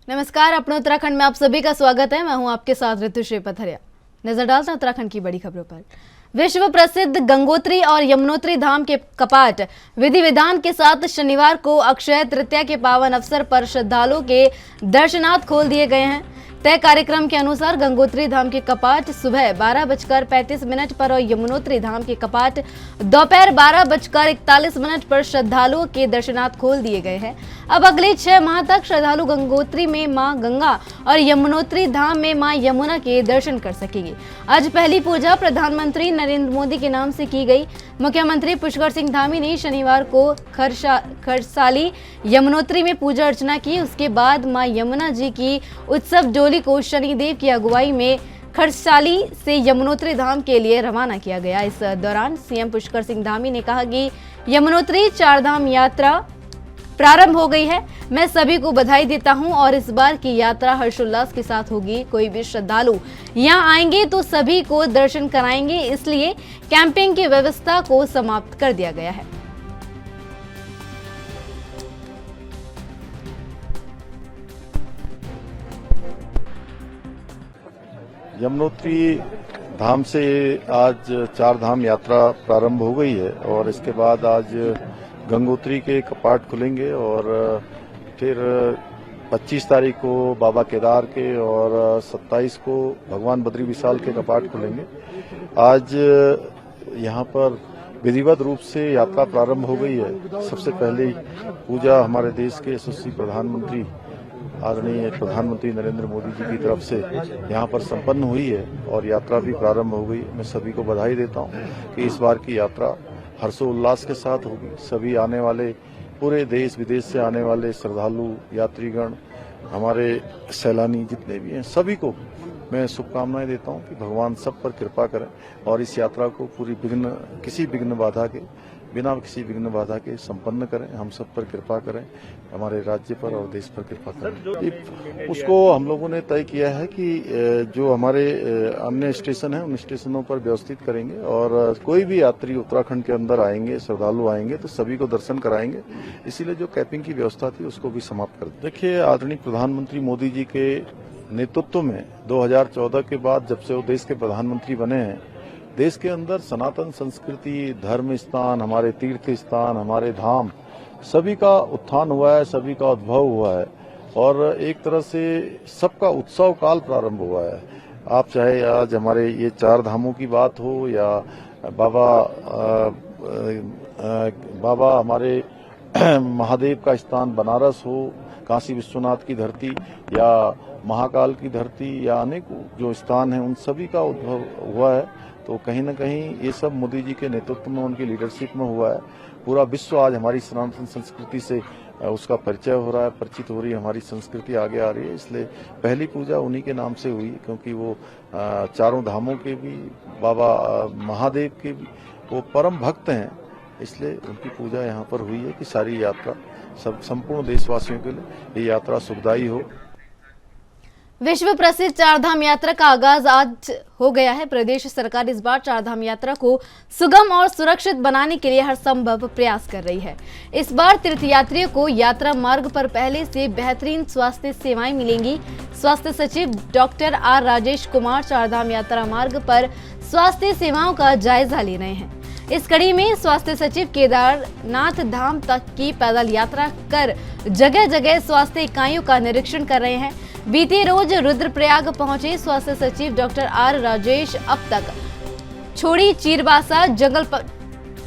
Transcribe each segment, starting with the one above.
नमस्कार, अपने उत्तराखंड में आप सभी का स्वागत है। मैं हूं आपके साथ ऋतुश्री पथरिया। नजर डालते हैं उत्तराखंड की बड़ी खबरों पर। विश्व प्रसिद्ध गंगोत्री और यमुनोत्री धाम के कपाट विधि विधान के साथ शनिवार को अक्षय तृतीया के पावन अवसर पर श्रद्धालुओं के दर्शनार्थ खोल दिए गए हैं। तय कार्यक्रम के अनुसार गंगोत्री धाम के कपाट सुबह 12:35 पर और यमुनोत्री धाम के कपाट दोपहर 12:41 पर श्रद्धालुओं के दर्शनार्थ खोल दिए गए हैं। अब अगले 6 माह तक श्रद्धालु गंगोत्री में मां गंगा और यमुनोत्री धाम में मां यमुना के दर्शन कर सकेंगे। आज पहली पूजा प्रधानमंत्री नरेंद्र मोदी के नाम से की गई। मुख्यमंत्री पुष्कर सिंह धामी ने शनिवार को खरसाली यमुनोत्री में पूजा अर्चना की। उसके बाद मां यमुना जी की उत्सव डोली को शनिदेव की अगुवाई में खरसाली से यमुनोत्री धाम के लिए रवाना किया गया। इस दौरान सीएम पुष्कर सिंह धामी ने कहा कि यमुनोत्री चारधाम यात्रा प्रारंभ हो गई है। मैं सभी को बधाई देता हूं और इस बार की यात्रा हर्षोल्लास के साथ होगी। कोई भी श्रद्धालु यहां आएंगे तो सभी को दर्शन कराएंगे, इसलिए कैंपिंग की व्यवस्था को समाप्त कर दिया गया है। यमुनोत्री धाम से आज चार धाम यात्रा प्रारंभ हो गई है और इसके बाद आज गंगोत्री के कपाट खुलेंगे और फिर 25 तारीख को बाबा केदार के और 27 को भगवान बद्री विशाल के कपाट खुलेंगे। आज यहाँ पर विधिवत रूप से यात्रा प्रारंभ हो गई है। सबसे पहले पूजा हमारे देश के यशस्वी प्रधानमंत्री आदरणीय प्रधानमंत्री नरेंद्र मोदी जी की तरफ से यहाँ पर संपन्न हुई है और यात्रा भी प्रारंभ हो गई। मैं सभी को बधाई देता हूँ कि इस बार की यात्रा हर्षोल्लास के साथ होगी। सभी आने वाले पूरे देश विदेश से आने वाले श्रद्धालु यात्रीगण हमारे सैलानी जितने भी हैं सभी को मैं शुभकामनाएं देता हूं कि भगवान सब पर कृपा करें और इस यात्रा को पूरी बिना किसी विघ्न बाधा के संपन्न करें। हम सब पर कृपा करें, हमारे राज्य पर और देश पर कृपा करें। उसको हम लोगों ने तय किया है कि जो हमारे अन्य स्टेशन हैं उन स्टेशनों पर व्यवस्थित करेंगे और कोई भी यात्री उत्तराखंड के अंदर आएंगे, श्रद्धालु आएंगे तो सभी को दर्शन कराएंगे। इसीलिए जो कैंपिंग की व्यवस्था थी उसको भी समाप्त कर दिया। देखिए, आदरणीय प्रधानमंत्री मोदी जी के नेतृत्व में 2014 के बाद जब से वो देश के प्रधानमंत्री बने हैं, देश के अंदर सनातन संस्कृति, धर्म स्थान, हमारे तीर्थ स्थान, हमारे धाम सभी का उत्थान हुआ है, सभी का उद्भव हुआ है और एक तरह से सबका उत्सव काल प्रारंभ हुआ है। आप चाहे आज हमारे ये चार धामों की बात हो या बाबा हमारे महादेव का स्थान बनारस हो, काशी विश्वनाथ की धरती या महाकाल की धरती या अनेक जो स्थान हैं उन सभी का उद्भव हुआ है। तो कहीं न कहीं ये सब मोदी जी के नेतृत्व में, उनकी लीडरशिप में हुआ है। पूरा विश्व आज हमारी सनातन संस्कृति से उसका परिचय हो रहा है, परिचित हो रही है, हमारी संस्कृति आगे आ रही है। इसलिए पहली पूजा उन्हीं के नाम से हुई क्योंकि वो चारों धामों के भी, बाबा महादेव के भी वो परम भक्त हैं। इसलिए उनकी पूजा यहाँ पर हुई है कि सारी यात्रा संपूर्ण देशवासियों के लिए ये यात्रा सुखदायी हो। विश्व प्रसिद्ध चारधाम यात्रा का आगाज आज हो गया है। प्रदेश सरकार इस बार चारधाम यात्रा को सुगम और सुरक्षित बनाने के लिए हर संभव प्रयास कर रही है। इस बार तीर्थयात्रियों को यात्रा मार्ग पर पहले से बेहतरीन स्वास्थ्य सेवाएं मिलेंगी। स्वास्थ्य सचिव डॉक्टर आर राजेश कुमार चारधाम यात्रा मार्ग पर स्वास्थ्य सेवाओं का जायजा ले रहे हैं। इस कड़ी में स्वास्थ्य सचिव केदारनाथ धाम तक की पैदल यात्रा कर जगह जगह स्वास्थ्य इकाइयों का निरीक्षण कर रहे हैं। बीते रोज रुद्रप्रयाग पहुंचे स्वास्थ्य सचिव डॉक्टर आर राजेश अब तक छोड़ी चीरबासा, जंगल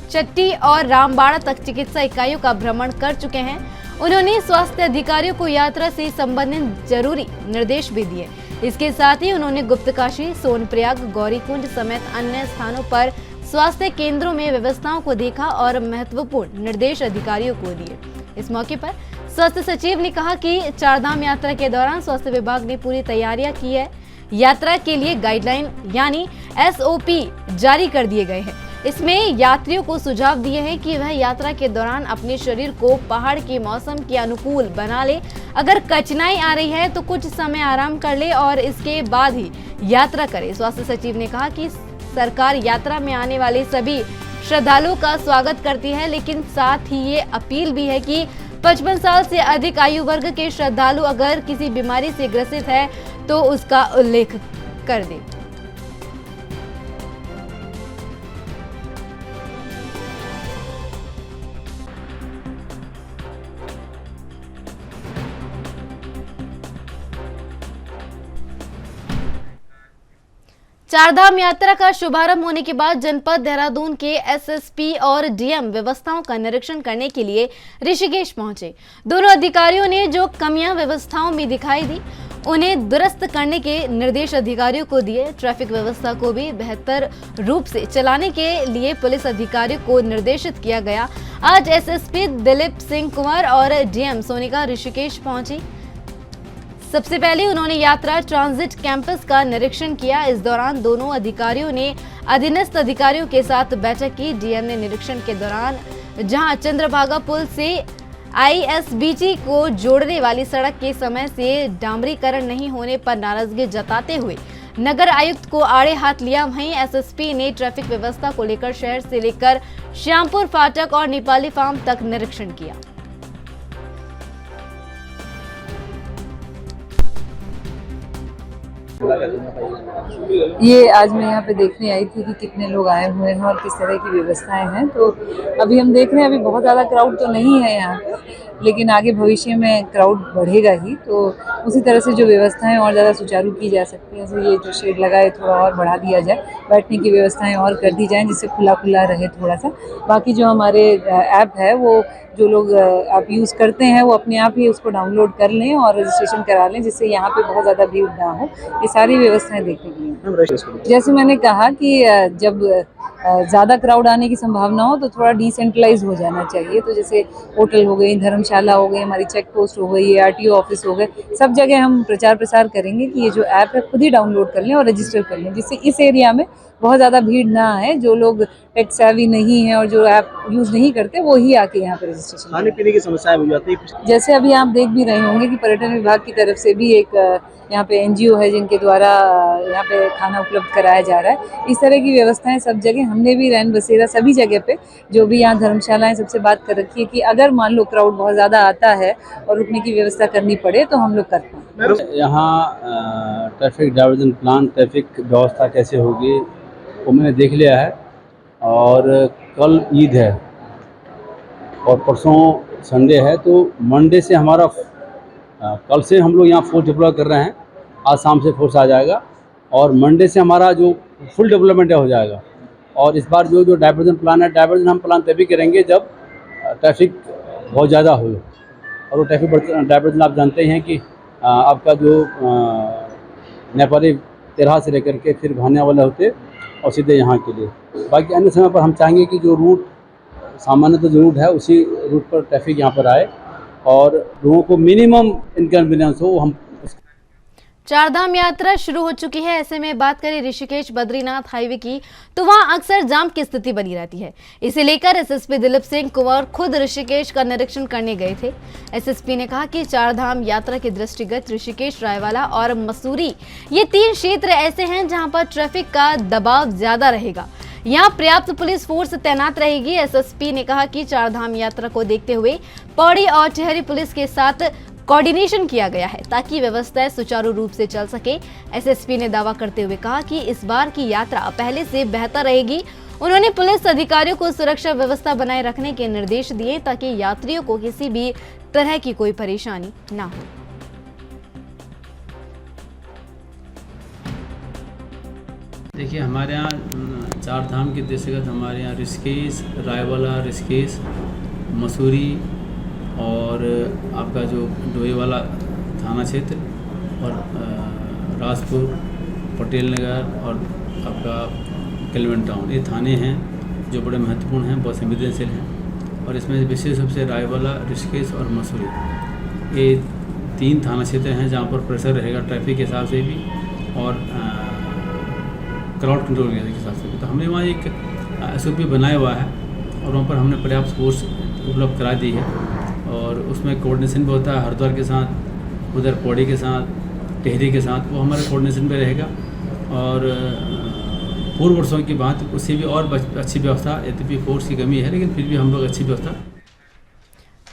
चट्टी और रामबाड़ा तक चिकित्सा इकाइयों का भ्रमण कर चुके हैं। उन्होंने स्वास्थ्य अधिकारियों को यात्रा से संबंधित जरूरी निर्देश भी दिए। इसके साथ ही उन्होंने गुप्तकाशी, सोनप्रयाग, गौरीकुंड समेत अन्य स्थानों पर स्वास्थ्य केंद्रों में व्यवस्थाओं को देखा और महत्वपूर्ण निर्देश अधिकारियों को दिए। इस मौके पर स्वास्थ्य सचिव ने कहा कि चारधाम यात्रा के दौरान स्वास्थ्य विभाग ने पूरी तैयारियां की है। यात्रा के लिए गाइडलाइन यानी SOP जारी कर दिए गए हैं। इसमें यात्रियों को सुझाव दिए हैं कि वह यात्रा के दौरान अपने शरीर को पहाड़ के मौसम के अनुकूल बना ले। अगर कठिनाई आ रही है तो कुछ समय आराम कर ले और इसके बाद ही यात्रा करे। स्वास्थ्य सचिव ने कहा कि सरकार यात्रा में आने वाले सभी श्रद्धालुओं का स्वागत करती है, लेकिन साथ ही ये अपील भी है कि 55 साल से अधिक आयु वर्ग के श्रद्धालु अगर किसी बीमारी से ग्रसित है तो उसका उल्लेख कर दें। चारधाम यात्रा का शुभारंभ होने के बाद जनपद देहरादून के एसएसपी और डीएम व्यवस्थाओं का निरीक्षण करने के लिए ऋषिकेश पहुंचे। दोनों अधिकारियों ने जो कमियां व्यवस्थाओं में दिखाई दी उन्हें दुरुस्त करने के निर्देश अधिकारियों को दिए। ट्रैफिक व्यवस्था को भी बेहतर रूप से चलाने के लिए पुलिस अधिकारियों को निर्देशित किया गया। आज एसएसपी दिलीप सिंह कुंवर और डीएम सोनिका ऋषिकेश पहुंची। सबसे पहले उन्होंने यात्रा ट्रांजिट कैंपस का निरीक्षण किया। इस दौरान दोनों अधिकारियों ने अधीनस्थ अधिकारियों के साथ बैठक की। डीएम ने निरीक्षण के दौरान जहां चंद्रभागा पुल से आईएसबीटी को जोड़ने वाली सड़क के समय से डामरीकरण नहीं होने पर नाराजगी जताते हुए नगर आयुक्त को आड़े हाथ लिया। वहीं एसएसपी ने ट्रैफिक व्यवस्था को लेकर शहर से लेकर श्यामपुर फाटक और नेपाली फार्म तक निरीक्षण किया। ये आज मैं यहाँ पे देखने आई थी कि कितने लोग आए हुए हैं और किस तरह की व्यवस्थाएं हैं। तो अभी हम देख रहे हैं, अभी बहुत ज़्यादा क्राउड तो नहीं है यहाँ पे, लेकिन आगे भविष्य में क्राउड बढ़ेगा ही, तो उसी तरह से जो व्यवस्थाएं और ज़्यादा सुचारू की जा सकती हैं। जैसे ये जो शेड लगा है थोड़ा और बढ़ा दिया जाए, बैठने की व्यवस्थाएं और कर दी जाएं जिससे खुला खुला रहे थोड़ा सा। बाकी जो हमारे ऐप है वो जो लोग आप यूज़ करते हैं वो अपने आप ही उसको डाउनलोड कर लें और रजिस्ट्रेशन करा लें, जिससे यहाँ पे बहुत ज़्यादा भीड़ ना हो। ये सारी व्यवस्थाएं देखने के लिए, जैसे मैंने कहा कि जब ज़्यादा क्राउड आने की संभावना हो तो थोड़ा डिसेंट्रलाइज हो जाना चाहिए। तो जैसे होटल हो गई, धर्मशाला हो गई, हमारी चेक पोस्ट हो गई, आरटीओ ऑफिस हो गए, सब जगह हम प्रचार प्रसार करेंगे कि ये जो ऐप है खुद ही डाउनलोड कर लें और रजिस्टर कर लें, जिससे इस एरिया में बहुत ज़्यादा भीड़ ना आए। जो लोग टेक सेवी नहीं है और जो ऐप यूज़ नहीं करते वो ही आके यहाँ पे रजिस्ट्रेशन। खाने पीने की समस्याएं हो जाती है। जैसे अभी आप देख भी रहे होंगे कि पर्यटन विभाग की तरफ से भी एक यहाँ पे एनजीओ है जिनके द्वारा यहाँ पे खाना उपलब्ध कराया जा रहा है। इस तरह की व्यवस्थाएं सब जगह हमने भी रैन बसेरा सभी जगह पे जो भी यहाँ धर्मशालाएं सबसे बात कर रखी है कि अगर मान लो क्राउड बहुत ज़्यादा आता है और रुकने की व्यवस्था करनी पड़े तो हम लोग कर पाएँ। यहाँ ट्रैफिक डाइवर्जन प्लान, ट्रैफिक व्यवस्था कैसे होगी वो मैंने देख लिया है। और कल ईद है और परसों संडे है, तो मंडे से हमारा कल से हम लोग यहाँ फोर्स डिप्लॉय कर रहे हैं। आज शाम से फोर्स आ जाएगा और मंडे से हमारा जो फुल डेवलपमेंट हो जाएगा। और इस बार जो डाइवर्जन प्लान है, डाइवर्जन हम प्लान तभी करेंगे जब ट्रैफिक बहुत ज़्यादा हो। और वो ट्रैफिक डाइवर्जन आप जानते हैं कि आपका जो नेपाली तेरहा से लेकर के फिर भाने वाले होते और सीधे यहाँ के लिए। बाकी अन्य समय पर हम चाहेंगे कि जो रूट सामान्यतः जो रूट है उसी रूट पर ट्रैफिक यहाँ पर आए और लोगों को मिनिमम इनकन्वीनियंस हो। हम चारधाम यात्रा शुरू हो चुकी है। ऐसे में बात करें ऋषिकेश बद्रीनाथ हाईवे की तो वहां अक्सर जाम की स्थिति बनी रहती है। इसे लेकर एसएसपी दिलीप सिंह कुंवर खुद ऋषिकेश का निरीक्षण करने गए थे। एसएसपी ने कहा कि चारधाम यात्रा के दृष्टिगत ऋषिकेश, रायवाला और मसूरी ये 3 क्षेत्र ऐसे हैं जहां पर ट्रैफिक का दबाव ज्यादा रहेगा। यहाँ पर्याप्त पुलिस फोर्स तैनात रहेगी। एसएसपी ने कहा कि चारधाम यात्रा को देखते हुए पौड़ी और टिहरी पुलिस के साथ कोऑर्डिनेशन किया गया है ताकि व्यवस्थाएं सुचारू रूप से चल सके। एसएसपी ने दावा करते हुए कहा कि इस बार की यात्रा पहले से बेहतर रहेगी। उन्होंने पुलिस अधिकारियों को सुरक्षा व्यवस्था बनाए रखने के निर्देश दिए ताकि यात्रियों को किसी भी तरह की कोई परेशानी ना हो। देखिए, हमारे यहाँ चारधाम के दृष्टिगत हमारे यहाँ ऋषिकेश, रायवाला, ऋषिकेश, मसूरी और आपका जो डोईवाला थाना क्षेत्र और राजपुर, पटेल नगर और आपका केलवन टाउन, ये थाने हैं जो बड़े महत्वपूर्ण हैं, बहुत संवेदनशील हैं। और इसमें विशेष रूप से रायवाला, ऋषिकेश और मसूरी ये 3 थाना क्षेत्र हैं जहाँ पर प्रेशर रहेगा ट्रैफिक के हिसाब से भी और क्राउड कंट्रोल के हिसाब से भी। तो हमने वहाँ एक SOP बनाया हुआ है और वहाँ पर हमने पर्याप्त फोर्स उपलब्ध करा दी है और उसमें कोऑर्डिनेशन भी होता है हरिद्वार के साथ, उधर पौड़ी के साथ, टिहरी के साथ, वो हमारे कोऑर्डिनेशन पे रहेगा। और पूर्व वर्षों की बात उससे भी और अच्छी व्यवस्था, यद्यपि फोर्स की कमी है लेकिन फिर भी हम लोग अच्छी व्यवस्था।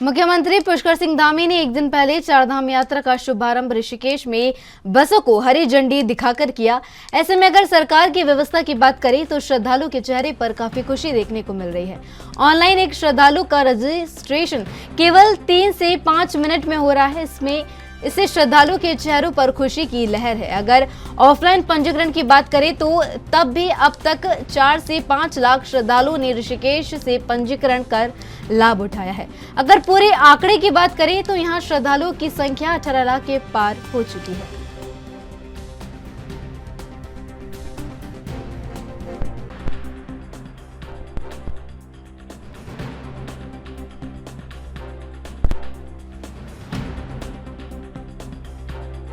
मुख्यमंत्री पुष्कर सिंह धामी ने एक दिन पहले चारधाम यात्रा का शुभारंभ ऋषिकेश में बसों को हरी झंडी दिखाकर किया। ऐसे में अगर सरकार की व्यवस्था की बात करें तो श्रद्धालु के चेहरे पर काफी खुशी देखने को मिल रही है। ऑनलाइन एक श्रद्धालु का रजिस्ट्रेशन केवल 3 से 5 मिनट में हो रहा है। इससे श्रद्धालु के चेहरों पर खुशी की लहर है। अगर ऑफलाइन पंजीकरण की बात करें तो तब भी अब तक 4 से 5 लाख श्रद्धालुओं ने ऋषिकेश से पंजीकरण कर लाभ उठाया है। अगर पूरे आंकड़े की बात करें तो यहां श्रद्धालुओं की संख्या 18 लाख के पार हो चुकी है।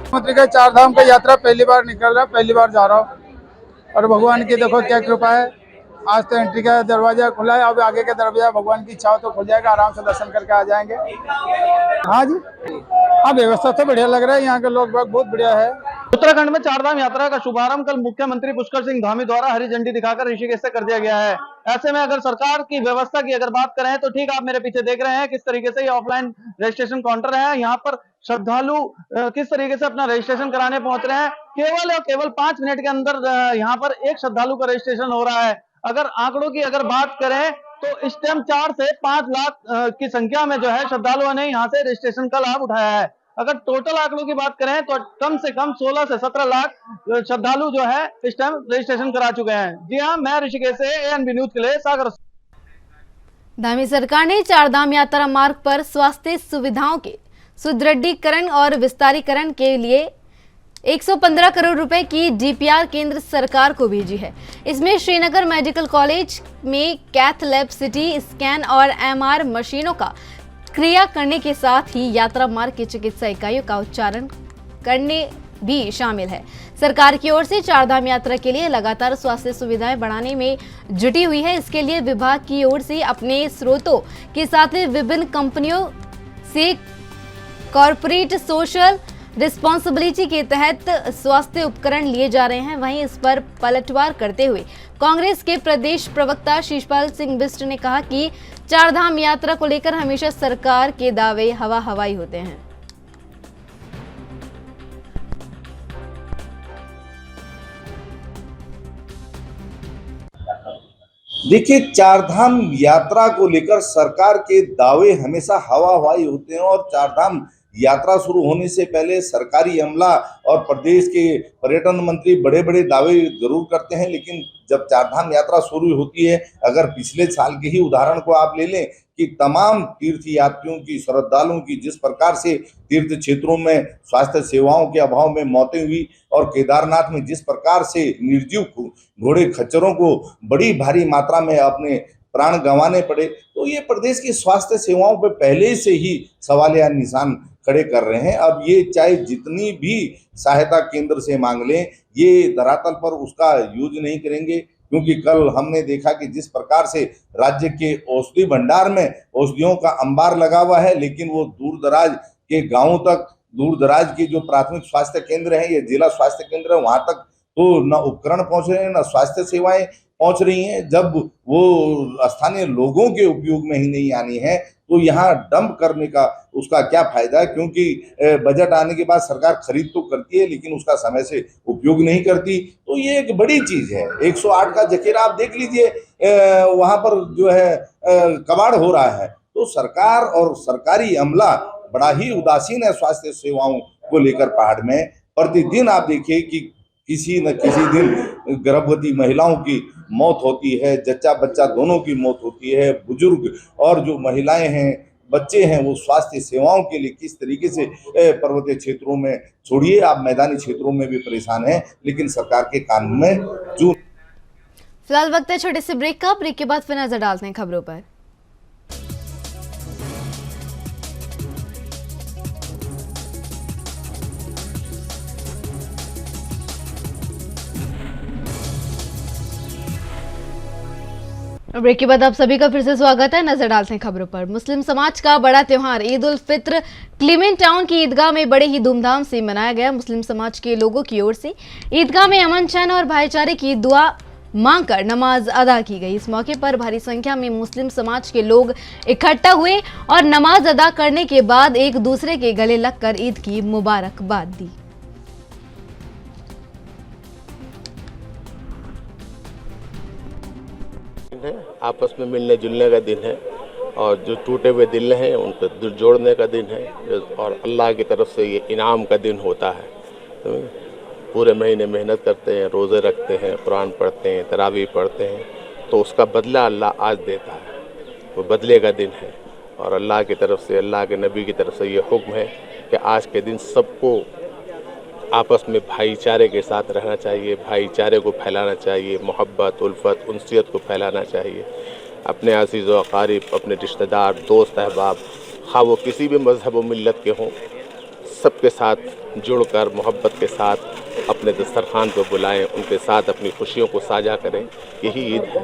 मुख्यमंत्री का चार धाम का यात्रा पहली बार निकल रहा है, पहली बार जा रहा हूँ और भगवान की देखो क्या कृपा है। आज तो एंट्री का दरवाजा खुला है, अब आगे का दरवाजा भगवान की इच्छा हो तो खुल जाएगा, आराम से दर्शन करके आ जाएंगे। हाँ जी, हाँ व्यवस्था तो बढ़िया लग रहा है, यहाँ के लोग बहुत बढ़िया है। उत्तराखंड में चारधाम यात्रा का शुभारंभ कल मुख्यमंत्री पुष्कर सिंह धामी द्वारा हरी झंडी दिखाकर ऋषिकेश से कर दिया गया है। ऐसे में अगर सरकार की व्यवस्था की अगर बात करें तो ठीक आप मेरे पीछे देख रहे हैं किस तरीके से ये ऑफलाइन रजिस्ट्रेशन काउंटर है। यहाँ पर श्रद्धालु किस तरीके से अपना रजिस्ट्रेशन कराने पहुंच रहे हैं। केवल और केवल 5 मिनट के अंदर यहाँ पर एक श्रद्धालु का रजिस्ट्रेशन हो रहा है। अगर आंकड़ों की अगर बात करें तो इस टाइम 4 से 5 लाख की संख्या में जो है श्रद्धालुओं ने यहाँ से रजिस्ट्रेशन का लाभ उठाया है। अगर टोटल आंकड़ों की बात करें तो कम से कम 16 से 17 लाख श्रद्धालु जो है इस टाइम रजिस्ट्रेशन करा चुके हैं। जी हाँ, मैं ऋषिकेश से ANB न्यूज के लिए सागर। धामी सरकार ने चारधाम यात्रा मार्ग पर स्वास्थ्य सुविधाओं के सुदृढ़ीकरण और विस्तारीकरण के लिए 115 करोड़ रुपए की DPR केंद्र सरकार को भेजी है। इसमें श्रीनगर मेडिकल कॉलेज में कैथ लैब, सिटी स्कैन और MR मशीनों का क्रिया करने के साथ ही यात्रा मार्ग की चिकित्सा इकाइयों का उच्चारण करने भी शामिल है। सरकार की ओर से चारधाम यात्रा के लिए लगातार स्वास्थ्य सुविधाएं बढ़ाने में जुटी हुई है। इसके लिए विभाग की ओर से अपने स्रोतों के साथ विभिन्न कंपनियों से कॉर्पोरेट सोशल रिस्पॉन्सिबिलिटी के तहत स्वास्थ्य उपकरण लिए जा रहे हैं। वहीं इस पर पलटवार करते हुए कांग्रेस के प्रदेश प्रवक्ता शीशपाल सिंह बिष्ट ने कहा कि चारधाम यात्रा को लेकर हमेशा सरकार के दावे हवाई होते हैं। देखिए, चारधाम यात्रा को लेकर सरकार के दावे हमेशा हवाई होते हैं और चारधाम यात्रा शुरू होने से पहले सरकारी अमला और प्रदेश के पर्यटन मंत्री बड़े बड़े दावे जरूर करते हैं, लेकिन जब चारधाम यात्रा शुरू होती है, अगर पिछले साल के ही उदाहरण को आप ले लें कि तमाम तीर्थ यात्रियों की, श्रद्धालुओं की जिस प्रकार से तीर्थ क्षेत्रों में स्वास्थ्य सेवाओं के अभाव में मौतें हुई और केदारनाथ में जिस प्रकार से निर्जीव घोड़े खच्चरों को बड़ी भारी मात्रा में अपने प्राण गंवाने पड़े, तो ये प्रदेश की स्वास्थ्य सेवाओं पर पहले से ही सवालिया निशान खड़े कर रहे हैं। अब ये चाहे जितनी भी सहायता केंद्र से मांग लें, ये धरातल पर उसका यूज नहीं करेंगे, क्योंकि कल हमने देखा कि जिस प्रकार से राज्य के औषधि भंडार में औषधियों का अंबार लगा हुआ है, लेकिन वो दूर दराज के गांवों तक, दूर दराज के जो प्राथमिक स्वास्थ्य केंद्र है, ये जिला स्वास्थ्य केंद्र है, वहां तक तो न उपकरण पहुंच रहे हैं, न स्वास्थ्य सेवाएं पहुंच रही हैं। जब वो स्थानीय लोगों के उपयोग में ही नहीं आनी है तो यहाँ डंप करने का उसका क्या फायदा है, क्योंकि बजट आने के बाद सरकार खरीद तो करती है लेकिन उसका समय से उपयोग नहीं करती। तो ये एक बड़ी चीज है। 108 का जखीरा आप देख लीजिए, वहां पर जो है कबाड़ हो रहा है। तो सरकार और सरकारी अमला बड़ा ही उदासीन है स्वास्थ्य सेवाओं को लेकर। पहाड़ में प्रतिदिन आप देखिए कि किसी न किसी दिन गर्भवती महिलाओं की मौत होती है, जच्चा बच्चा दोनों की मौत होती है। बुजुर्ग और जो महिलाएं हैं, बच्चे हैं, वो स्वास्थ्य सेवाओं के लिए किस तरीके से पर्वतीय क्षेत्रों में, छोड़िए आप मैदानी क्षेत्रों में भी परेशान हैं, लेकिन सरकार के कान में चून। फिलहाल वक्त है छोटे से ब्रेक का। ब्रेक के बाद फिर नजर डालते हैं खबरों पर। ब्रेक के बाद आप सभी का फिर से स्वागत है। नजर डालते हैं खबरों पर। मुस्लिम समाज का बड़ा त्योहार ईद उल फित्र क्लीमेंट टाउन की ईदगाह में बड़े ही धूमधाम से मनाया गया। मुस्लिम समाज के लोगों की ओर से ईदगाह में अमन, चैन और भाईचारे की दुआ मांग कर नमाज अदा की गई। इस मौके पर भारी संख्या में मुस्लिम समाज के लोग इकट्ठा हुए और नमाज अदा करने के बाद एक दूसरे के गले लगकर ईद की मुबारकबाद दी। आपस में मिलने जुलने का दिन है और जो टूटे हुए दिल हैं उनको दिल जोड़ने का दिन है और अल्लाह की तरफ से ये इनाम का दिन होता है। तो पूरे महीने मेहनत करते हैं, रोज़े रखते हैं, कुरान पढ़ते हैं, तरावी पढ़ते हैं, तो उसका बदला अल्लाह आज देता है। वो बदले का दिन है और अल्लाह की तरफ से, अल्लाह के नबी की तरफ से ये हुक्म है कि आज के दिन सबको आपस में भाईचारे के साथ रहना चाहिए, भाईचारे को फैलाना चाहिए, मोहब्बत, उल्फत, उनसियत को फैलाना चाहिए। अपने अज़ीज़ व अक़ारिब, अपने रिश्तेदार, दोस्त अहबाब, खा वो किसी भी मज़हब व मिल्लत के हों, सबके साथ जुड़कर मोहब्बत के साथ अपने दस्तरखान पर बुलाएं, उनके साथ अपनी खुशियों को साझा करें। यही ईद है।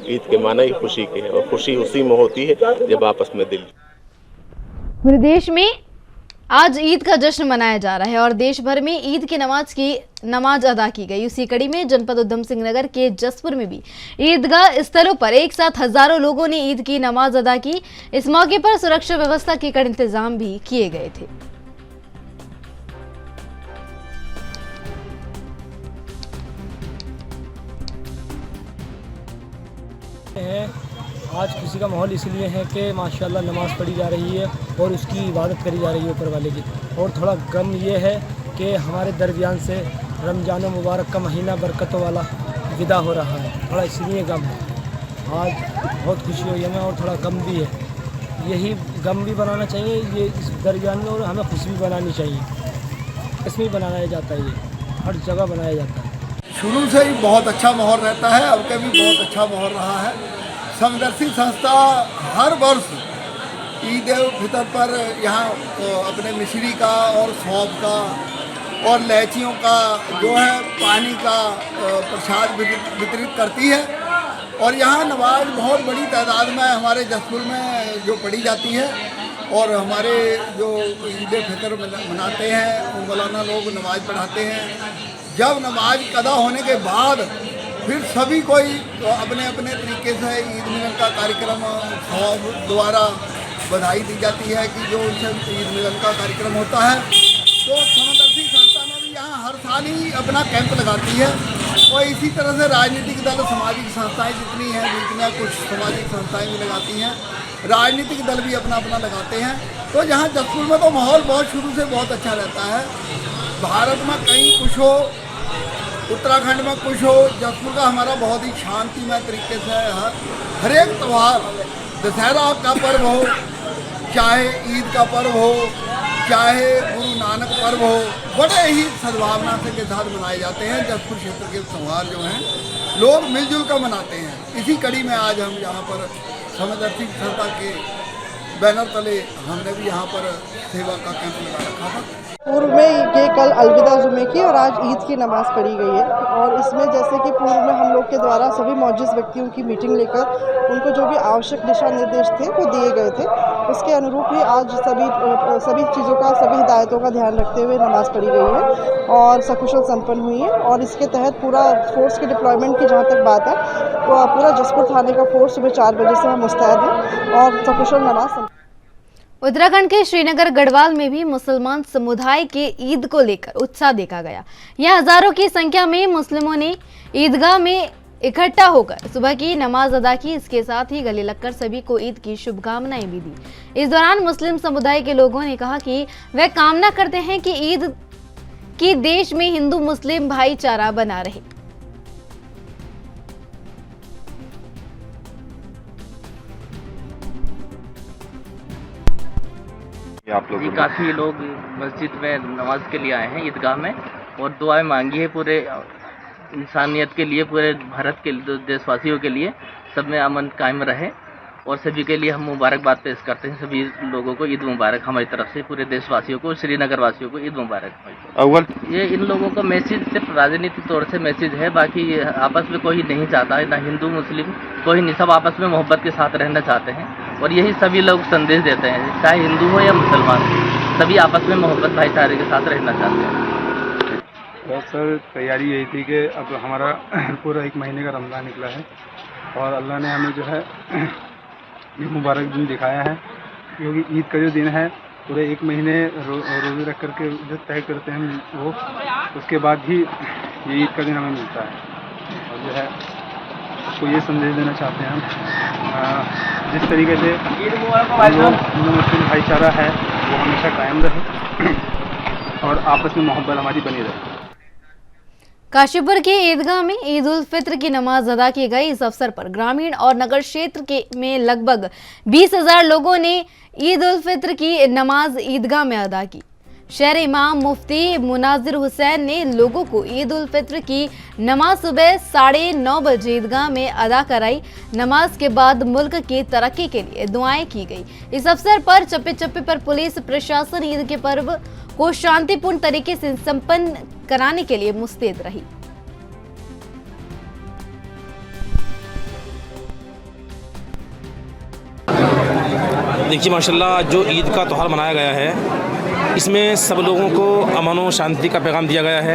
ईद के माने ही खुशी के हैं और खुशी उसी में होती है जब आपस में दिल। पूरे देश में आज ईद का जश्न मनाया जा रहा है और देश भर में ईद की नमाज अदा की गई। उसी कड़ी में जनपद उधम सिंह नगर के जसपुर में भी ईदगाह स्थलों पर एक साथ हजारों लोगों ने ईद की नमाज अदा की। इस मौके पर सुरक्षा व्यवस्था के कड़े इंतजाम भी किए गए थे। आज खुशी का माहौल इसलिए है कि माशाल्लाह नमाज़ पढ़ी जा रही है और उसकी इबादत करी जा रही है ऊपर वाले की। और थोड़ा गम ये है कि हमारे दरमियान से रमज़ान मुबारक का महीना बरकतों वाला विदा हो रहा है, थोड़ा इसलिए गम है। आज बहुत खुशी हुई हमें और थोड़ा गम भी है। यही गम भी बनाना चाहिए ये इस दरमियान में, और हमें खुशी भी बनानी चाहिए। इसमें बनाया जाता है, ये हर जगह बनाया जाता है। शुरू से ही बहुत अच्छा माहौल रहता है, अब के भी बहुत अच्छा माहौल रहा है। समदर्शी संस्था हर वर्ष ईद उल फितर पर यहाँ अपने मिश्री का और सौंफ का और लैचियों का जो है पानी का प्रसाद वितरित करती है। और यहाँ नमाज बहुत बड़ी तादाद में हमारे जसपुर में जो पढ़ी जाती है और हमारे जो ईद उल फितर मनाते हैं मौलाना लोग नमाज पढ़ाते हैं। जब नमाज कदा होने के बाद फिर सभी कोई अपने अपने तरीके से ईद मिलन का कार्यक्रम द्वारा बधाई दी जाती है कि जो उनसे ईद मिलन का कार्यक्रम होता है। तो समदर्शी संस्था ने भी यहाँ हर साल ही अपना कैंप लगाती है और इसी तरह से राजनीतिक दल, सामाजिक संस्थाएं जितनी हैं, बीच में कुछ सामाजिक संस्थाएं भी लगाती हैं, राजनीतिक दल भी अपना अपना लगाते हैं। तो यहाँ जसपुर में तो माहौल बहुत शुरू से बहुत अच्छा रहता है। भारत में कहीं कुछ हो, उत्तराखंड में कुछ हो, जसपुर का हमारा बहुत ही शांतिमय तरीके से हर एक त्यौहार, दशहरा का पर्व हो, चाहे ईद का पर्व हो, चाहे गुरु नानक पर्व हो, बड़े ही सद्भावना से के साथ मनाए जाते हैं। जसपुर क्षेत्र के त्यौहार जो हैं लोग मिलजुल कर मनाते हैं। इसी कड़ी में आज हम यहाँ पर समदर्शी संस्था के बैनर तले हमने भी यहाँ पर सेवा का कैंप लगा रखा था। पूर्व में ये कल अलविदा जुमे की और आज ईद की नमाज़ पढ़ी गई है और इसमें जैसे कि पूर्व में हम लोग के द्वारा सभी मौजूद व्यक्तियों की मीटिंग लेकर उनको जो भी आवश्यक दिशा निर्देश थे वो दिए गए थे, उसके अनुरूप ही आज सभी चीज़ों का, सभी हिदायतों का ध्यान रखते हुए नमाज़ पढ़ी गई है और सकुशल संपन्न हुई है। और इसके तहत पूरा फोर्स के डिप्लॉयमेंट की जहाँ तक बात है तो पूरा जसपुर थाने का फोर्स सुबह 4 बजे से हम मुस्तैद हैं और सकुशल नमाज। उत्तराखंड के श्रीनगर गढ़वाल में भी मुसलमान समुदाय के ईद को लेकर उत्साह देखा गया। यहाँ हजारों की संख्या में मुस्लिमों ने ईदगाह में इकट्ठा होकर सुबह की नमाज अदा की। इसके साथ ही गले लगकर सभी को ईद की शुभकामनाएं भी दी। इस दौरान मुस्लिम समुदाय के लोगों ने कहा कि वे कामना करते हैं कि ईद की देश में हिंदू मुस्लिम भाईचारा बना रहे। जी काफ़ी लोग मस्जिद में नमाज के लिए आए हैं ईदगाह में और दुआएं मांगी है पूरे इंसानियत के लिए, पूरे भारत के देशवासियों के लिए, सब में अमन कायम रहे और सभी के लिए हम मुबारकबाद पेश करते हैं। सभी लोगों को ईद मुबारक हमारी तरफ से, पूरे देशवासियों को, श्रीनगर वासियों को ईद मुबारक। ये इन लोगों का मैसेज सिर्फ राजनीतिक तौर से मैसेज है, बाकी आपस में कोई नहीं चाहता है, ना हिंदू मुस्लिम कोई नहीं, सब आपस में मोहब्बत के साथ रहना चाहते हैं और यही सभी लोग संदेश देते हैं, चाहे हिंदू हो या मुसलमान, सभी आपस में मोहब्बत भाईचारे के साथ रहना चाहते हैं। बस सर तैयारी यही थी कि अब हमारा पूरा 1 महीने का रमज़ान निकला है और अल्लाह ने हमें जो है ये मुबारक दिन दिखाया है, क्योंकि ईद का जो दिन है पूरे 1 महीने रोज़े रख करके जो तय करते हैं वो, उसके बाद ही ये ईद का दिन हमें मिलता है। और जो है आपको ये संदेश देना चाहते हैं हम, जिस तरीके से हिंदू मुस्लिम भाईचारा है वो हमेशा कायम रहे और आपस में मोहब्बत हमारी बनी रहे। काशीपुर की ईदगाह में ईद उल फित्र की नमाज अदा की गई। इस अवसर पर ग्रामीण और नगर क्षेत्र में लगभग 20,000 लोगों ने ईद उल फित्र की नमाज ईदगाह में अदा की। शहर इमाम मुफ्ती मुनाजिर हुसैन ने लोगों को ईद उल फित्र की नमाज सुबह 9:30 बजे ईदगाह में अदा कराई। नमाज के बाद मुल्क की तरक्की के लिए दुआएं की गई। इस अवसर पर चप्पे चप्पे पर पुलिस प्रशासन ईद के पर्व को शांतिपूर्ण तरीके से संपन्न कराने के लिए मुस्तैद रही। देखिए माशाल्लाह जो ईद का त्यौहार मनाया गया है इसमें सब लोगों को अमन और शांति का पैगाम दिया गया है,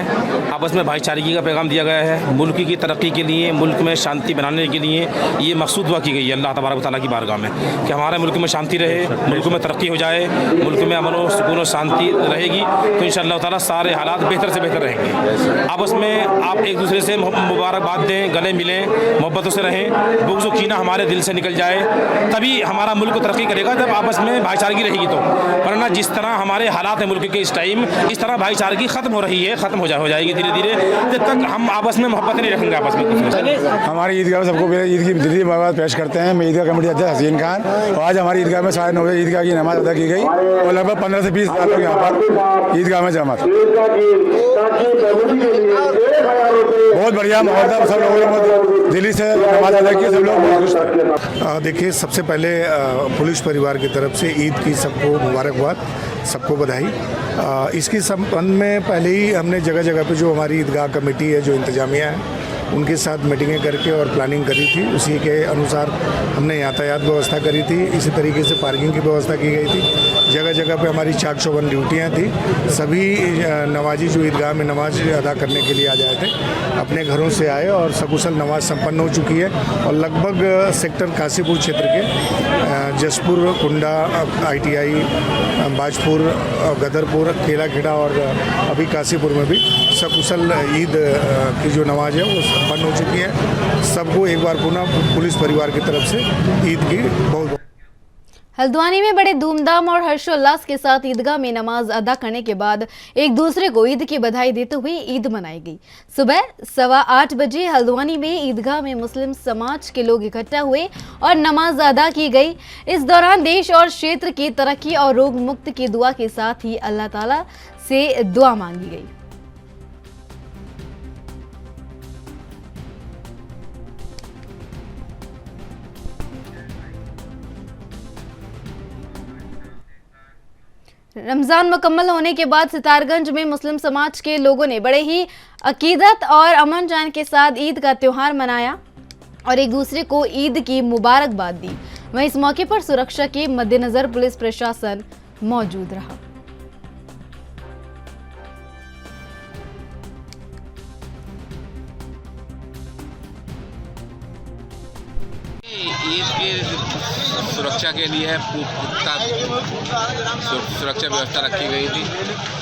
आपस में भाईचारगी का पैगाम दिया गया है। मुल्क की तरक्की के लिए, मुल्क में शांति बनाने के लिए ये मकसूद दुआ की गई है अल्लाह तबारक व तआला की बारगाह में कि हमारे मुल्क में शांति रहे, मुल्क में तरक्की हो जाए, मुल्क में अमन और सुकून और शांति रहेगी तो इंशाअल्लाह ताला सारे हालात बेहतर से बेहतर रहेंगे। आपस में आप एक दूसरे से मुबारकबाद दें, गले मिलें, मोहब्बतों से रहें, बुग़्ज़ व कीना हमारे दिल से निकल जाए, तभी हमारा मुल्क तरक्की करेगा जब आपस में भाईचारगी रहेगी तो। वरना जिस तरह हमारे हालात है मुल्क के इस टाइम, इस तरह भाईचारगी खत्म हो रही है, खत्म हो जाएगी धीरे धीरे, जब तक हम आपस में मोहब्बत नहीं रखेंगे आपस में। हमारी ईदगाह में सबको ईद की दिली मुबारक पेश करते हैं। मैं ईदगाह कमेटी अध्यक्ष हसीन खान, और आज हमारी ईदगाह में 9:30 बजे ईदगाह की नमाज अदा की गई और लगभग 15 से 20 लोग यहाँ पर ईदगाह में जमा थे। बहुत बढ़िया माहौल था, सब लोगों ने दिल्ली से नमाज अदा की, सब लोग बहुत खुश थे। देखिए सबसे पहले पुलिस परिवार की तरफ से ईद की सबको मुबारकबाद, सबको बधाई। इसके संबंध में पहले ही हमने जगह जगह पे जो हमारी ईदगाह कमेटी है, जो इंतजामिया है, उनके साथ मीटिंगें करके और प्लानिंग करी थी। उसी के अनुसार हमने यातायात व्यवस्था करी थी, इसी तरीके से पार्किंग की व्यवस्था की गई थी। जगह जगह पे हमारी चाक चौबंद ड्यूटियाँ थी। सभी नमाजी जो ईदगाह में नमाज अदा करने के लिए आ जाए थे अपने घरों से आए और सकुशल नमाज संपन्न हो चुकी है। और लगभग सेक्टर काशीपुर क्षेत्र के जसपुर, कुंडा, ITI, बाजपुर, गदरपुर, केलाखेड़ा और अभी काशीपुर में भी सकुशल ईद की जो नमाज है वो संपन्न हो चुकी है। सबको एक बार पुनः पुलिस परिवार की तरफ से ईद की बहुत। हल्द्वानी में बड़े धूमधाम और हर्षोल्लास के साथ ईदगाह में नमाज अदा करने के बाद एक दूसरे को ईद की बधाई देते हुए ईद मनाई गई। सुबह 8:15 बजे हल्द्वानी में ईदगाह में मुस्लिम समाज के लोग इकट्ठा हुए और नमाज अदा की गई। इस दौरान देश और क्षेत्र की तरक्की और रोग मुक्त की दुआ के साथ ही अल्लाह ताला से दुआ मांगी गई। रमजान मुकम्मल होने के बाद सितारगंज में मुस्लिम समाज के लोगों ने बड़े ही अकीदत और अमन चैन के साथ ईद का त्यौहार मनाया और एक दूसरे को ईद की मुबारकबाद दी। वहीं इस मौके पर सुरक्षा के मद्देनजर पुलिस प्रशासन मौजूद रहा। ईद की सुरक्षा के लिए पुख्ता सुरक्षा व्यवस्था रखी गई थी,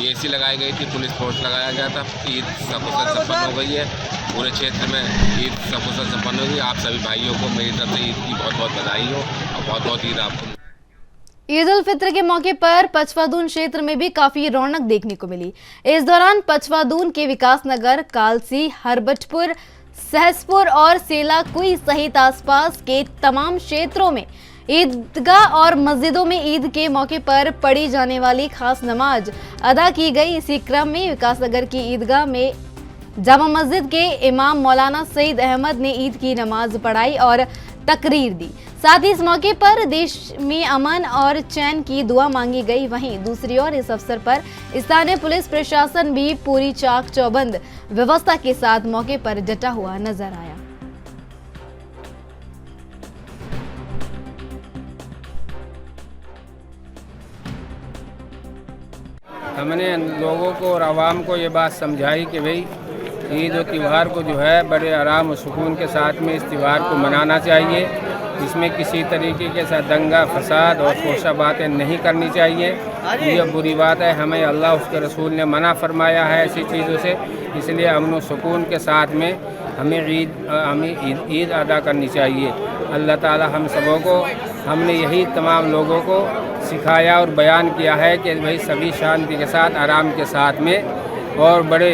AC लगाई गई थी, पुलिस फोर्स लगाया गया था। ईद सकुशल संपन्न हो गई है, पूरे क्षेत्र में ईद सकुशल संपन्न हो गई। आप सभी भाइयों को मेरी तरफ से ईद की बहुत बहुत बधाई हो और बहुत बहुत ईद आपको। ईद उल फित्र के मौके पर पचफादून क्षेत्र में भी काफी रौनक देखने को मिली। इस दौरान पचफादून के विकास नगर, कालसी, हरबटपुर, सहसपुर और सेलाकुई सहित आसपास के तमाम क्षेत्रों में ईदगाह और मस्जिदों में ईद के मौके पर पढ़ी जाने वाली खास नमाज अदा की गई। इसी क्रम में विकासनगर की ईदगाह में जामा मस्जिद के इमाम मौलाना सईद अहमद ने ईद की नमाज पढ़ाई और तकरीर दी। साथ ही इस मौके पर देश में अमन और चैन की दुआ मांगी गई। वहीं दूसरी ओर इस अवसर पर स्थानीय पुलिस प्रशासन भी पूरी चाक चौबंद व्यवस्था के साथ मौके पर डटा हुआ नजर आया। हमने लोगों को और आवाम को ये बात समझाई कि भाई ईद और त्यौहार को जो है बड़े आराम और सुकून के साथ में इस त्यौहार को मनाना चाहिए। इसमें किसी तरीके के साथ दंगा फसाद और फोशा बातें नहीं करनी चाहिए। ये बुरी बात है, हमें अल्लाह उसके रसूल ने मना फरमाया है ऐसी चीज़ों से। इसलिए अमन व सुकून के साथ में हमें ईद अदा करनी चाहिए। अल्लाह ताला हम सबों को, हमने यही तमाम लोगों को सिखाया और बयान किया है कि भाई सभी शांति के साथ, आराम के साथ में और बड़े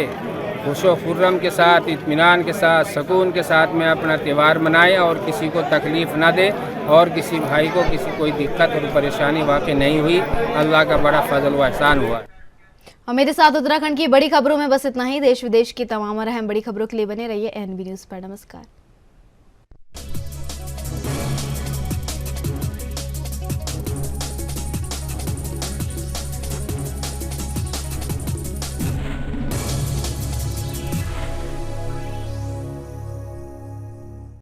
खुशो खुर्रम के साथ, इत्मीनान के साथ, सुकून के साथ में अपना त्यौहार मनाएं और किसी को तकलीफ़ ना दे और किसी भाई को किसी कोई दिक्कत और परेशानी वाक़ई नहीं हुई। अल्लाह का बड़ा फजल व एहसान हुआ। और मेरे साथ उत्तराखंड की बड़ी खबरों में बस इतना ही। देश विदेश की तमाम और अहम बड़ी खबरों के लिए बने रहिए एनबी न्यूज़ पर। नमस्कार।